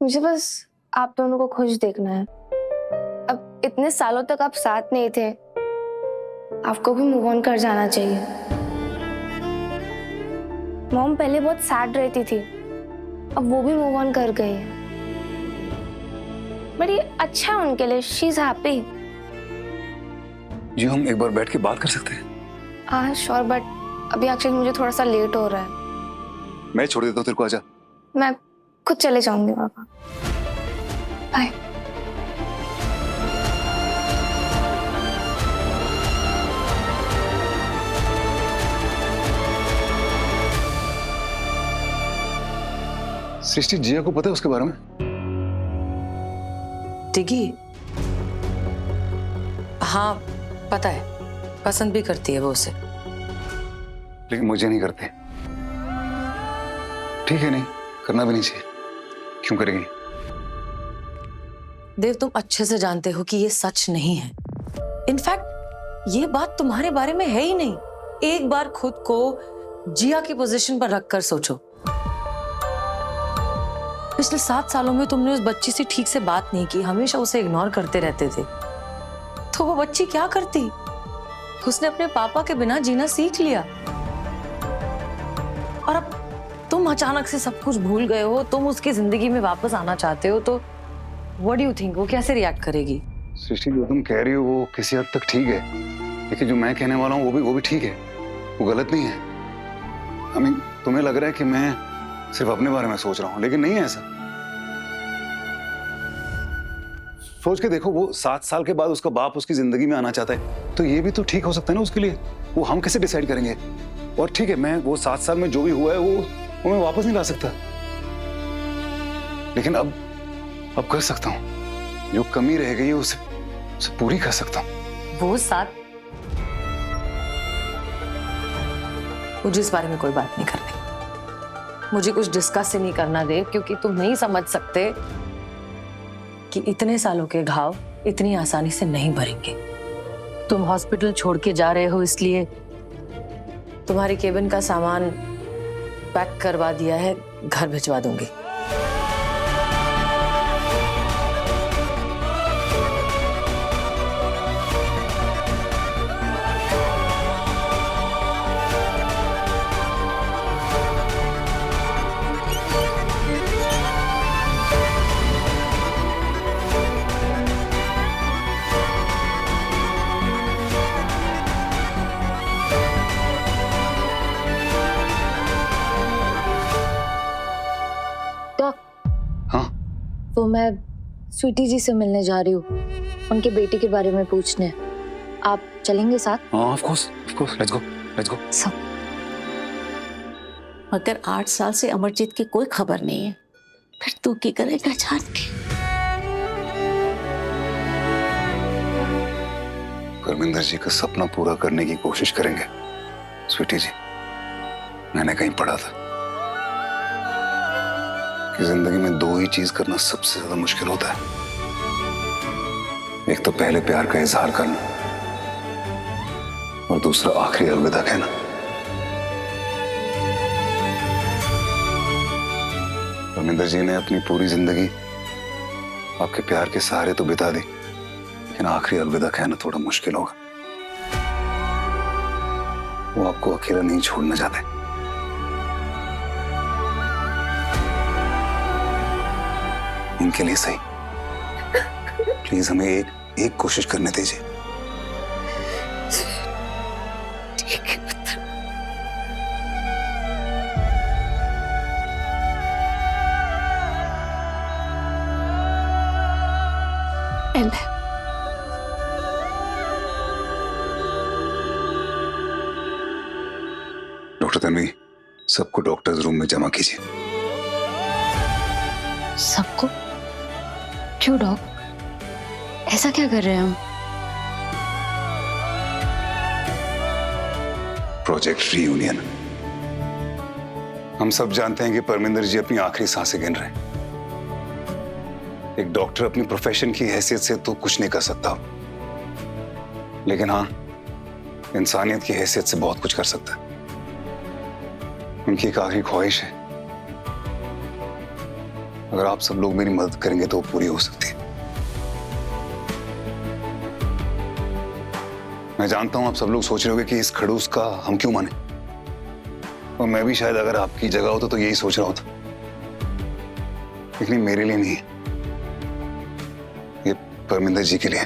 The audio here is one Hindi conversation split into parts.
मुझे बस आप दोनों को खुश देखना है। अब इतने सालों तक आप साथ नहीं थे, आपको भी मूव ऑन कर जाना चाहिए। मॉम पहले बहुत सैड रहती थी, अब वो भी मूव ऑन कर गई है। बट ये अच्छा है उनके लिए, शी इज हैप्पी। जी हम एक बार बैठ के बात कर सकते हैं? हाँ श्योर, बट अभी एक्चुअली मुझे थोड़ा सा लेट हो रहा है। मैं छोड़ देता हूँ तेरे को, आजा। मैं खुद चले जाऊंगी पापा। बाय। सृष्टि, जिया को पता है उसके बारे में? टिगी? हाँ पता है, पसंद भी करती है वो उसे। लेकिन मुझे नहीं करते। ठीक है, नहीं करना भी नहीं चाहिए। क्यों करेगी? देव, तुम अच्छे से जानते हो कि ये सच नहीं है। इनफैक्ट ये बात तुम्हारे बारे में है ही नहीं। एक बार खुद को जिया की पोजीशन पर रखकर सोचो। पिछले 7 सालों में तुमने उस बच्ची से ठीक से बात नहीं की, हमेशा उसे इग्नोर करते रहते थे। तो वो बच्ची क्या करती? उसने अपने पापा के बिना जीना सीख लिया। और अब तुम अचानक से सब कुछ भूल गए हो, तुम उसकी जिंदगी में वापस आना चाहते हो, तो व्हाट डू यू थिंक वो कैसे रिएक्ट करेगी? सृष्टि, जो तुम कह रही हो वो किसी हद तक ठीक है, लेकिन जो मैं कहने वाला हूँ वो भी ठीक है। वो गलत नहीं है। I mean, तुम्हें लग रहा है कि मैं सिर्फ अपने बारे में सोच रहा हूँ, लेकिन नहीं है ऐसा। सोच के देखो, वो 7 साल के बाद उसका बाप उसकी जिंदगी में आना चाहता है, तो ये भी तो ठीक हो सकता है ना उसके लिए। वो हम कैसे डिसाइड करेंगे? और ठीक है, मैं वो 7 साल में जो भी हुआ है वो मैं वापस नहीं ला सकता, लेकिन अब कर सकता हूँ। जो कमी रह गई है उसे पूरी कर सकता हूँ। वो 7, मुझे इस बारे में कोई बात नहीं करनी। मुझे कुछ डिस्कस ही नहीं करना दे, क्योंकि तुम नहीं समझ सकते कि इतने सालों के घाव इतनी आसानी से नहीं भरेंगे। तुम हॉस्पिटल छोड़ के जा रहे हो, इसलिए तुम्हारे केबिन का सामान पैक करवा दिया है, घर भिजवा दूंगी। तो मैं स्वीटी जी से मिलने जा रही हूँ, उनके बेटे के बारे में पूछने। आप चलेंगे साथ? हाँ, ऑफ कोर्स, लेट्स गो। सब। मगर 8 साल से अमरजीत की कोई खबर नहीं है, फिर तू क्या करेगा जान के? परमिंदर जी का सपना पूरा करने की कोशिश करेंगे। स्वीटी जी, मैंने कहीं पढ़ा था कि जिंदगी में 2 ही चीज करना सबसे ज्यादा मुश्किल होता है। एक तो पहले प्यार का इजहार करना, और दूसरा आखिरी अलविदा कहना। परमिंदर जी ने अपनी पूरी जिंदगी आपके प्यार के सहारे तो बिता दी, लेकिन आखिरी अलविदा कहना थोड़ा मुश्किल होगा। वो आपको अकेला नहीं छोड़ना चाहते। इनके लिए सही, प्लीज हमें एक कोशिश करने दीजिए। ठीक है पुत्र। डॉक्टर तन्वी, सबको डॉक्टर्स रूम में जमा कीजिए। सबको? क्यों डॉक? ऐसा क्या कर रहे हैं हम? Project reunion. हम सब जानते हैं कि परमिंदर जी अपनी आखिरी सांसें गिन रहे हैं। एक डॉक्टर अपनी प्रोफेशन की हैसियत से तो कुछ नहीं कर सकता, लेकिन हाँ, इंसानियत की हैसियत से बहुत कुछ कर सकता है। उनकी एक आखिरी ख्वाहिश है अगर आप सब लोग मेरी मदद करेंगे तो वो पूरी हो सकती है। मैं जानता हूं आप सब लोग सोच रहे होंगे कि इस खड़ूस का हम क्यों माने, और मैं भी शायद अगर आपकी जगह होता तो यही सोच रहा होता, लेकिन मेरे लिए नहीं, ये परमिंदर जी के लिए।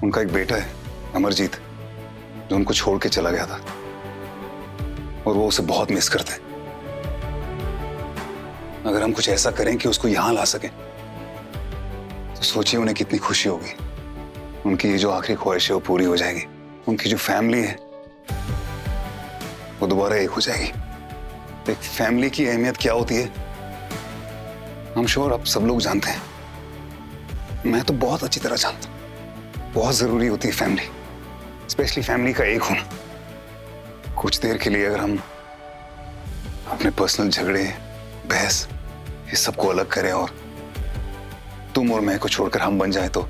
उनका एक बेटा है अमरजीत, जो उनको छोड़ के चला गया था और वो उसे बहुत मिस करते हैं। अगर हम कुछ ऐसा करें कि उसको यहां ला सकें तो सोचिए उन्हें कितनी खुशी होगी। उनकी ये जो आखिरी ख्वाहिश है वो पूरी हो जाएगी। उनकी जो फैमिली है वो दोबारा एक हो जाएगी। एक फैमिली की अहमियत क्या होती है हम श्योर आप सब लोग जानते हैं, मैं तो बहुत अच्छी तरह जानता हूं। बहुत जरूरी होती है फैमिली, स्पेशली फैमिली का एक होना। कुछ देर के लिए अगर हम अपने पर्सनल झगड़े, बहस, इस सबको अलग करें और तुम और मैं को छोड़कर हम बन जाए तो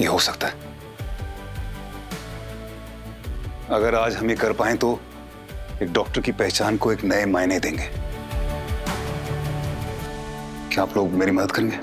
ये हो सकता है। अगर आज हम ये कर पाए तो एक डॉक्टर की पहचान को एक नए मायने देंगे। क्या आप लोग मेरी मदद करेंगे?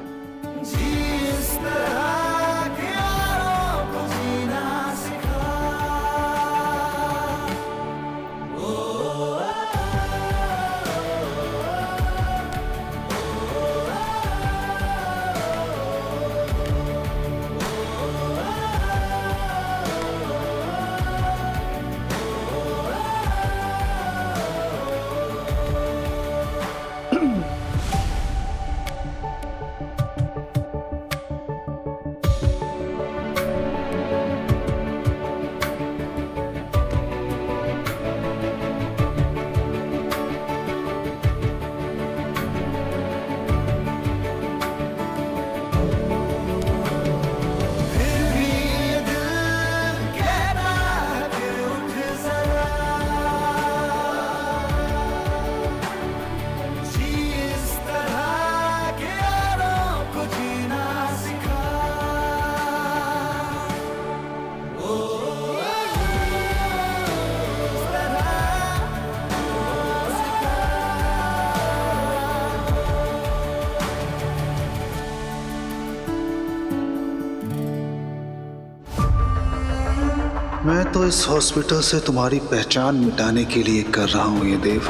मैं तो इस हॉस्पिटल से तुम्हारी पहचान मिटाने के लिए कर रहा हूं ये देव।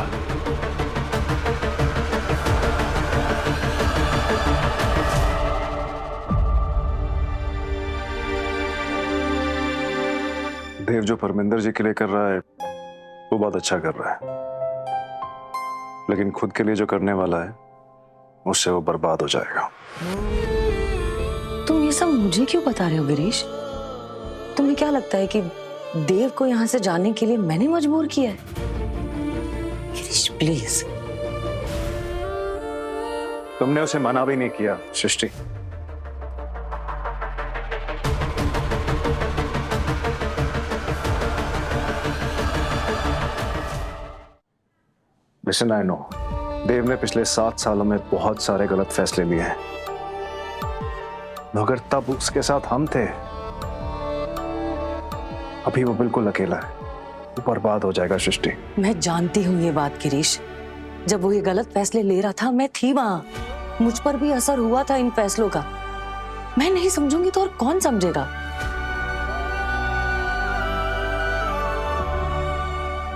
देव जो परमिंदर जी के लिए कर रहा है वो बहुत अच्छा कर रहा है, लेकिन खुद के लिए जो करने वाला है उससे वो बर्बाद हो जाएगा। तुम ये सब मुझे क्यों बता रहे हो गिरीश? तुम्हें क्या लगता है कि देव को यहाँ से जाने के लिए मैंने मजबूर किया है? गिरीश प्लीज। तुमने उसे मना भी नहीं किया सृष्टि। लिसन, आई नो देव ने पिछले 7 सालों में बहुत सारे गलत फैसले लिए हैं, मगर तब उसके साथ हम थे। अभी वो बिल्कुल अकेला है, वो बर्बाद हो जाएगा सृष्टि। मैं जानती हूँ ये बात गिरीश। जब वो ये गलत फैसले ले रहा था मैं थी वहां, मुझ पर भी असर हुआ था इन फैसलों का। मैं नहीं समझूंगी तो और कौन समझेगा?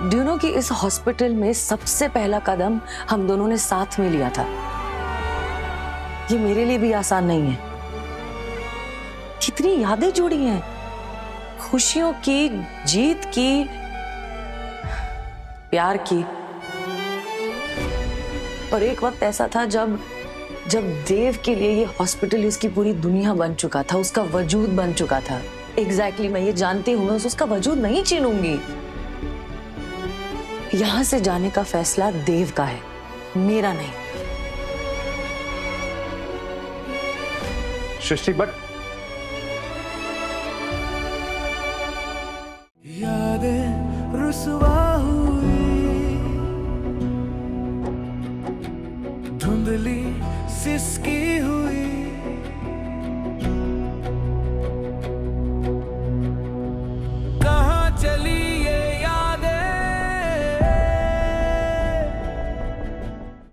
डू यू नो कि इस हॉस्पिटल में सबसे पहला कदम हम दोनों ने साथ में लिया था। ये मेरे लिए भी आसान नहीं है। कितनी यादें जुड़ी हैं, खुशियों की, जीत की, प्यार की। और एक वक्त ऐसा था जब देव के लिए ये हॉस्पिटल इसकी पूरी दुनिया बन चुका था, उसका वजूद बन चुका था। एग्जैक्टली मैं ये जानती हूं, मैं उसका वजूद नहीं छीनूंगी। यहां से जाने का फैसला देव का है, मेरा नहीं। सृष्टि बट यादें